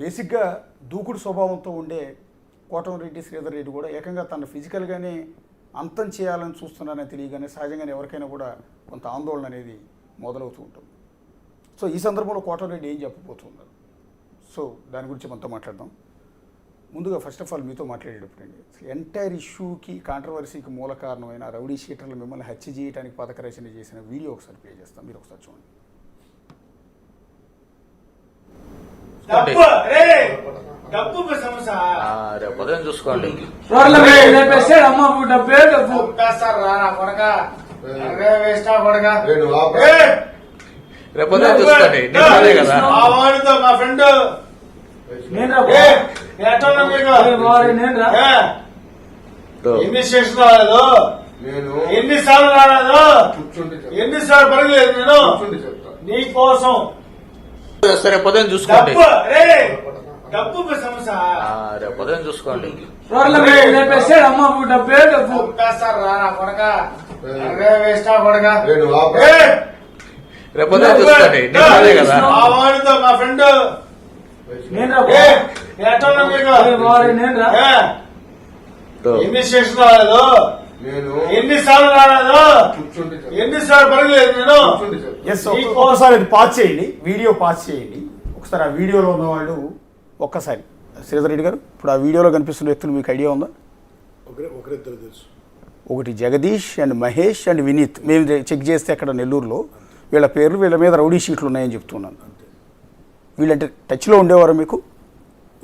బేసిక్గా దూకుడు స్వభావంతో ఉండే కోటమిరెడ్డి శ్రీధర్ రెడ్డి కూడా ఏకంగా తన ఫిజికల్గానే అంతం చేయాలని చూస్తున్నారని తెలియగానే సహజంగానే ఎవరికైనా కూడా కొంత ఆందోళన అనేది మొదలవుతూ ఉంటుంది. సో ఈ సందర్భంలో కోటమిరెడ్డి ఏం చెప్పబోతున్నారు, సో దాని గురించి మనతో మాట్లాడదాం. ముందుగా ఫస్ట్ ఆఫ్ ఆల్ మీతో మాట్లాడేటప్పుడండి ఎంటైర్ ఇష్యూకి కాంట్రవర్సీకి మూల కారణమైన రౌడీ షీటర్లు మిమ్మల్ని హత్య చేయడానికి పథకరచన చేసిన వీడియో ఒకసారి ప్లే చేస్తాం, మీరు ఒకసారి చూడండి. ఉదయం చూసుకోండి. రేపు ఉదయం చూసుకోండి. కదా మా ఫ్రెండ్ ఎన్ని స్టేషన్ రాలేదు, ఎన్నిసార్లు రాలేదు, ఎన్నిసార్లు పడలేదు నేను నీ కోసం. సరే ఉదయం చూసుకోండి. డబ్బు సమస్య రేపు ఉదయం చూసుకోండి. రేపు ఉదయం చూసుకోండి. కదా మా ఫ్రెండ్ ఎన్ని స్టేషన్ రాలేదు, ఎన్నిసార్లు రాలేదు, ఎన్నిసార్లు పడలేదు నేను. ఒకసారి అది పాజ్ చేయండి, వీడియో పాజ్ చేయండి. ఒకసారి ఆ వీడియోలో ఉన్న వాళ్ళు ఒక్కసారి శ్రీధర్ రెడ్డి గారు, ఇప్పుడు ఆ వీడియోలో కనిపిస్తున్న వ్యక్తులు మీకు ఐడియా ఉందా? ఒకరిద్దరు తెలుసు. ఒకటి జగదీష్ అండ్ మహేష్ అండ్ వినీత్. మేము చెక్ చేస్తే అక్కడ నెల్లూరులో వీళ్ళ పేర్లు, వీళ్ళ మీద రౌడీ షీట్లు ఉన్నాయని చెప్తున్నాను. వీళ్ళంటే టచ్లో ఉండేవారు మీకు?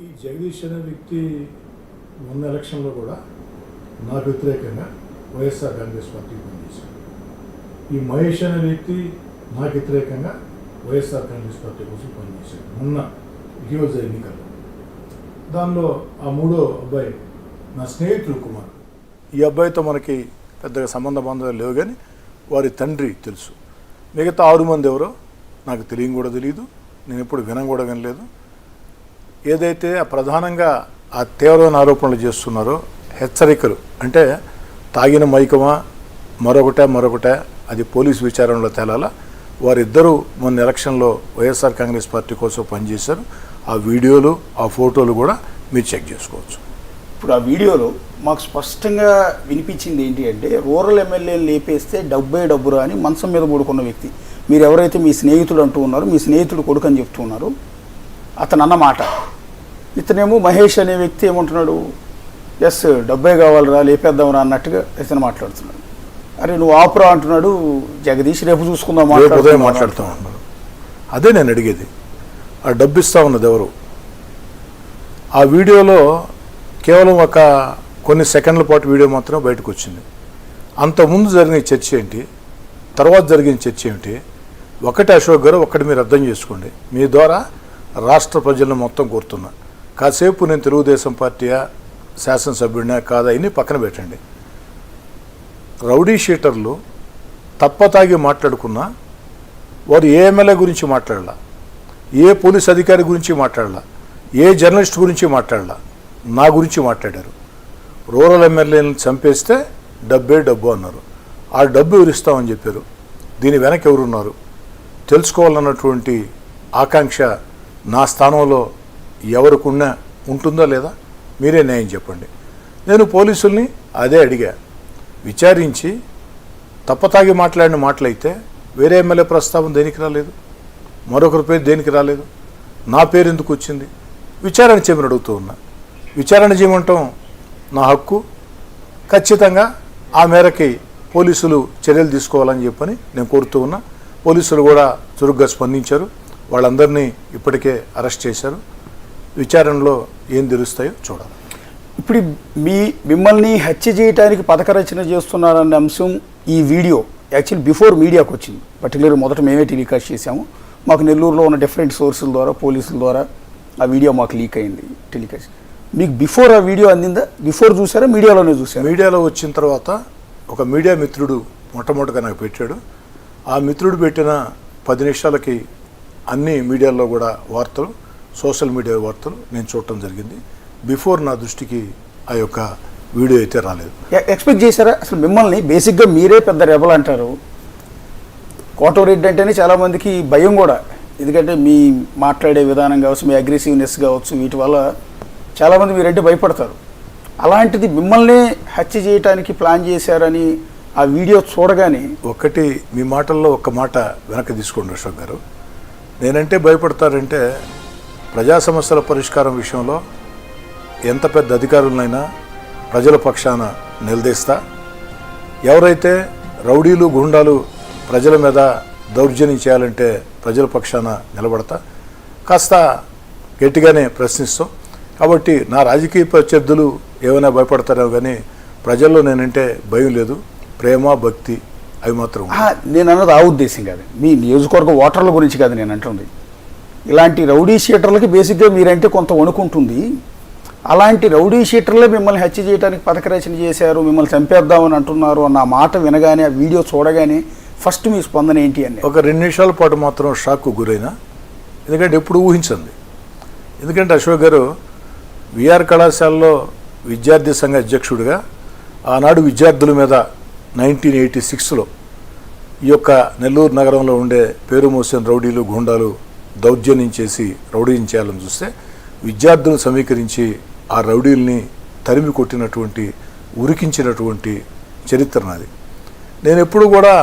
ఈ జగదీష్ అనే వ్యక్తి మొన్న ఎలక్షన్లో కూడా నాకు వ్యతిరేకంగా వైఎస్ఆర్ కాంగ్రెస్ పార్టీకి పనిచేశాడు. ఈ మహేష్ అనే వ్యక్తి నాకు వ్యతిరేకంగా వైఎస్ఆర్ కాంగ్రెస్ పార్టీ కోసం పనిచేశాడు మొన్న ఇటీవల ఎన్నికల్లో. దానిలో ఆ మూడో అబ్బాయి నా స్నేహితుడు కుమార్. ఈ అబ్బాయితో మనకి పెద్దగా సంబంధ బాంధవ్యాలు లేవు, కానీ వారి తండ్రి తెలుసు. మిగతా 6 మంది ఎవరో నాకు తెలియని కూడా తెలియదు, నేను ఎప్పుడు కూడా వినలేదు. ఏదైతే ప్రధానంగా ఆ తీవ్రమైన ఆరోపణలు చేస్తున్నారో, హెచ్చరికలు అంటే తాగిన మైకమా మరొకటే అది పోలీసు విచారణలో తేలాలా. వారిద్దరూ మొన్న ఎలక్షన్లో వైఎస్ఆర్ కాంగ్రెస్ పార్టీ కోసం పనిచేశారు. ఆ వీడియోలు, ఆ ఫోటోలు కూడా మీరు చెక్ చేసుకోవచ్చు. ఇప్పుడు ఆ వీడియోలో మాకు స్పష్టంగా వినిపించింది ఏంటి అంటే, రూరల్ ఎమ్మెల్యేలు లేపేస్తే డబ్బురా అని మంచం మీద పడుకున్న వ్యక్తి మీరు ఎవరైతే మీ స్నేహితుడు అంటూ ఉన్నారు, మీ స్నేహితుడు కొడుకు అని చెప్తూ ఉన్నారు, అతను అన్న మాట. ఇతనేమో మహేష్ అనే వ్యక్తి ఏమంటున్నాడు, ఎస్ డబ్బే కావాలరా లేపేద్దాంరా అన్నట్టుగా ఇతను మాట్లాడుతున్నాడు. అరే నువ్వు ఆపురా అంటున్నాడు జగదీష్, రేపు చూసుకుందాం మాట్లాడుతూ ఉన్నాడు. అదే నేను అడిగేది, ఆ డబ్బు ఇస్తా ఉన్నది ఎవరు? ఆ వీడియోలో కేవలం ఒక కొన్ని సెకండ్ల పాటు వీడియో మాత్రమే బయటకు వచ్చింది. అంతకుముందు జరిగిన చర్చ ఏంటి, తర్వాత జరిగిన చర్చ ఏమిటి? ఒకటి అశోక్ గారు, ఒకటి మీరు అర్థం చేసుకోండి. మీ ద్వారా రాష్ట్ర ప్రజలను మొత్తం కోరుతున్నా, కాసేపు నేను తెలుగుదేశం పార్టీయా శాసనసభ్యుడినా కాదా ఇన్ని పక్కన పెట్టండి. రౌడీ షీటర్లు తప్పతాగి మాట్లాడుకున్నా వారు ఏ ఎమ్మెల్యే గురించి మాట్లాడాల, ఏ పోలీస్ అధికారి గురించి మాట్లాడాల, ఏ జర్నలిస్ట్ గురించి మాట్లాడాల, నా గురించి మాట్లాడారు. రూరల్ ఎమ్మెల్యేలను చంపేస్తే డబ్బు అన్నారు. ఆ డబ్బు ఎవరిస్తామని చెప్పారు. దీని వెనక ఎవరున్నారు తెలుసుకోవాలన్నటువంటి ఆకాంక్ష నా స్థానంలో ఎవరికి ఉంటుందా లేదా మీరే న్యాయం చెప్పండి. నేను పోలీసుల్ని అదే అడిగా, విచారించి తప్పతాగి మాట్లాడిన మాటలైతే వేరే ఎమ్మెల్యే ప్రస్తావన దేనికి రాలేదు, మరొకరి పేరు దేనికి రాలేదు, నా పేరు ఎందుకు వచ్చింది? విచారణ చేయమని అడుగుతూ ఉన్నా. విచారణ చేయమంటాం నా హక్కు. ఖచ్చితంగా ఆ మేరకి పోలీసులు చర్యలు తీసుకోవాలని చెప్పని నేను కోరుతూ ఉన్నా. పోలీసులు కూడా చురుగ్గా స్పందించారు. వాళ్ళందరినీ ఇప్పటికే అరెస్ట్ చేశారు. విచారణలో ఏం తెలుస్తాయో చూడాలి. ఇప్పుడు మిమ్మల్ని హత్య చేయడానికి పథకరచన చేస్తున్నారన్న అంశం ఈ వీడియో యాక్చువల్లీ బిఫోర్ మీడియాకు వచ్చింది. పర్టికులర్ మొదట మేమే టెలికాస్ట్ చేసాము. మాకు నెల్లూరులో ఉన్న డిఫరెంట్ సోర్సుల ద్వారా, పోలీసుల ద్వారా ఆ వీడియో మాకు లీక్ అయింది టెలికాస్ట్. మీకు బిఫోర్ ఆ వీడియో అందిందా? బిఫోర్ చూసారా, మీడియాలోనే చూసారా? మీడియాలో వచ్చిన తర్వాత ఒక మీడియా మిత్రుడు మొట్టమొదటిగా నాకు పెట్టాడు. ఆ మిత్రుడు పెట్టిన 10 నిమిషాలకి అన్ని మీడియాల్లో కూడా వార్తలు, సోషల్ మీడియా వార్తలు నేను చూడటం జరిగింది. బిఫోర్ నా దృష్టికి ఆ యొక్క వీడియో అయితే రాలేదు. ఎక్స్పెక్ట్ చేశారా అసలు? మిమ్మల్ని బేసిక్గా మీరే పెద్ద రెబల్ అంటారు. కోటమిరెడ్డి అంటేనే చాలామందికి భయం కూడా. ఎందుకంటే మీ మాట్లాడే విధానం కావచ్చు, మీ అగ్రెసివ్నెస్ కావచ్చు, వీటి వల్ల చాలామంది మీరంటే భయపడతారు. అలాంటిది మిమ్మల్ని హత్య చేయడానికి ప్లాన్ చేశారని ఆ వీడియో చూడగానే ఒకటి మీ మాటల్లో ఒక్క మాట వెనక్కి తీసుకోండి అశోక్ గారు. నేనంటే భయపడతారంటే ప్రజా సమస్యల పరిష్కారం విషయంలో ఎంత పెద్ద అధికారులనైనా ప్రజల పక్షాన నిలదీస్తా. ఎవరైతే రౌడీలు గుండాలు ప్రజల మీద దౌర్జన్యం చేయాలంటే ప్రజల పక్షాన నిలబడతా, కాస్త గట్టిగానే ప్రశ్నిస్తాం. కాబట్టి నా రాజకీయ ప్రత్యర్థులు ఏమైనా భయపడతారో కానీ ప్రజల్లో నేనంటే భయం లేదు, ప్రేమ భక్తి అవి మాత్రం. నేను అన్నది ఆ ఉద్దేశం కాదు, మీ నియోజకవర్గ ఓటర్ల గురించి కాదు నేను అంటుంది. ఇలాంటి రౌడీ షీటర్లకి బేసిక్గా మీరంటే కొంత వణుకుంటుంది. అలాంటి రౌడీ షీటర్లే మిమ్మల్ని హత్య చేయడానికి పథకరచన చేశారు, మిమ్మల్ని చంపేద్దామని అంటున్నారు అన్న మాట వినగానే, ఆ వీడియో చూడగానే ఫస్ట్ మీ స్పందన ఏంటి అని? ఒక 2 నిమిషాల పాటు మాత్రం షాక్కు గురైనా, ఎందుకంటే ఎప్పుడు ఊహించండి. ఎందుకంటే అశోక్ గారు విఆర్ కళాశాలలో విద్యార్థి సంఘ అధ్యక్షుడిగా ఆనాడు విద్యార్థుల మీద 1986లో ఈ యొక్క నెల్లూరు నగరంలో ఉండే పేరు మోసిన రౌడీలు గుండాలు దౌర్జన్యం చేసి రౌడీని చేయాలని చూస్తే విద్యార్థులను సమీకరించి ఆ రౌడీల్ని తరిమి కొట్టినటువంటి, ఉరికించినటువంటి చరిత్ర నాది. నేను ఎప్పుడు కూడా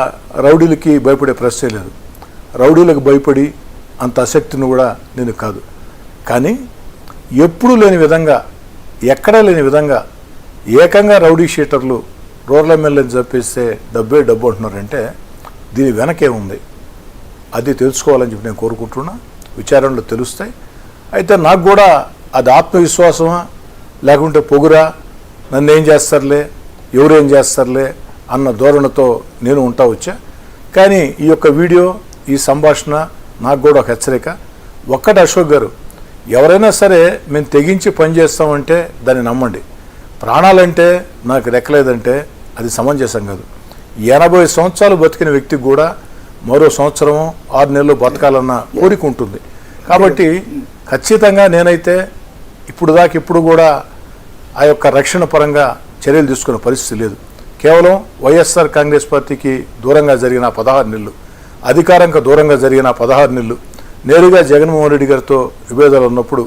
రౌడీలకి భయపడే ప్రశ్నే లేదు. రౌడీలకు భయపడి అంత ఆసక్తిని కూడా నేను కాదు. కానీ ఎప్పుడూ లేని విధంగా, ఎక్కడా లేని విధంగా ఏకంగా రౌడీ షీటర్లు రూరల్ ఎమ్మెల్యేని చంపేస్తే డబ్బే డబ్బు అంటున్నారంటే దీని వెనకే ఉంది. అది తెలుసుకోవాలని చెప్పి నేను కోరుకుంటున్నా. విచారణలో తెలుస్తాయి. అయితే నాకు కూడా అది ఆత్మవిశ్వాసమా లేకుంటే పొగురా, నన్ను ఏం చేస్తారులే, ఎవరేం చేస్తారులే అన్న ధోరణితో నేను ఉంటా వచ్చా. కానీ ఈ యొక్క వీడియో, ఈ సంభాషణ నాకు కూడా ఒక హెచ్చరిక. ఒక్కటి అశోక్ గారు, ఎవరైనా సరే మేము తెగించి పనిచేస్తామంటే దాన్ని నమ్మండి. ప్రాణాలంటే నాకు రెక్కలేదంటే అది సమంజసం కాదు. 80 సంవత్సరాలు బతికిన వ్యక్తికి కూడా మరో సంవత్సరం 6 నెలలు బతకాలన్న కోరిక ఉంటుంది. కాబట్టి ఖచ్చితంగా నేనైతే ఇప్పుడు కూడా ఆ యొక్క రక్షణ పరంగా చర్యలు తీసుకునే పరిస్థితి లేదు. కేవలం వైఎస్ఆర్ కాంగ్రెస్ పార్టీకి దూరంగా జరిగిన 16 నెలలు, అధికారంగా దూరంగా జరిగిన 16 నెలలు, నేరుగా జగన్మోహన్ రెడ్డి గారితో విభేదాలు ఉన్నప్పుడు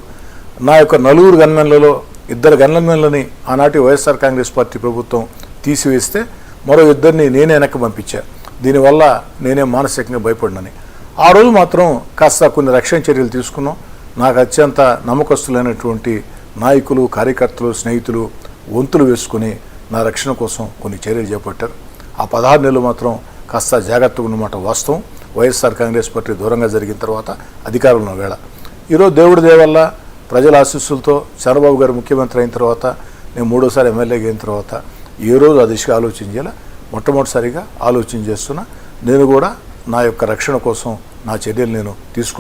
నా యొక్క 4 గన్మెన్లలో 2 గన్మెన్లని ఆనాటి వైఎస్ఆర్ కాంగ్రెస్ పార్టీ ప్రభుత్వం తీసివేస్తే మరో 2ని నేనే వెనక్కి పంపించా. దీనివల్ల నేనే మానసికంగా భయపడినని. ఆ రోజు మాత్రం కాస్త కొన్ని రక్షణ చర్యలు తీసుకున్నాం. నాకు అత్యంత నమ్మకస్తులైనటువంటి నాయకులు, కార్యకర్తలు, స్నేహితులు వంతులు వేసుకుని నా రక్షణ కోసం కొన్ని చర్యలు చేపట్టారు. ఆ 16 నెలలు మాత్రం కాస్త జాగ్రత్తగా ఉన్నమాట వాస్తవం. వైఎస్ఆర్ కాంగ్రెస్ పార్టీ దూరంగా జరిగిన తర్వాత అధికారంలో వేళ ఈరోజు దేవుడి దేవల్ల ప్రజల ఆశీస్సులతో చంద్రబాబు గారు ముఖ్యమంత్రి అయిన తర్వాత, నేను 3వ ఎమ్మెల్యేగా అయిన తర్వాత ఏ రోజు ఆ దిశగా ఆలోచన చేయాలి, మొట్టమొదటిసారిగా ఆలోచన చేస్తున్నా. నేను కూడా నా యొక్క రక్షణ కోసం నా చర్యలు నేను తీసుకోవాలి.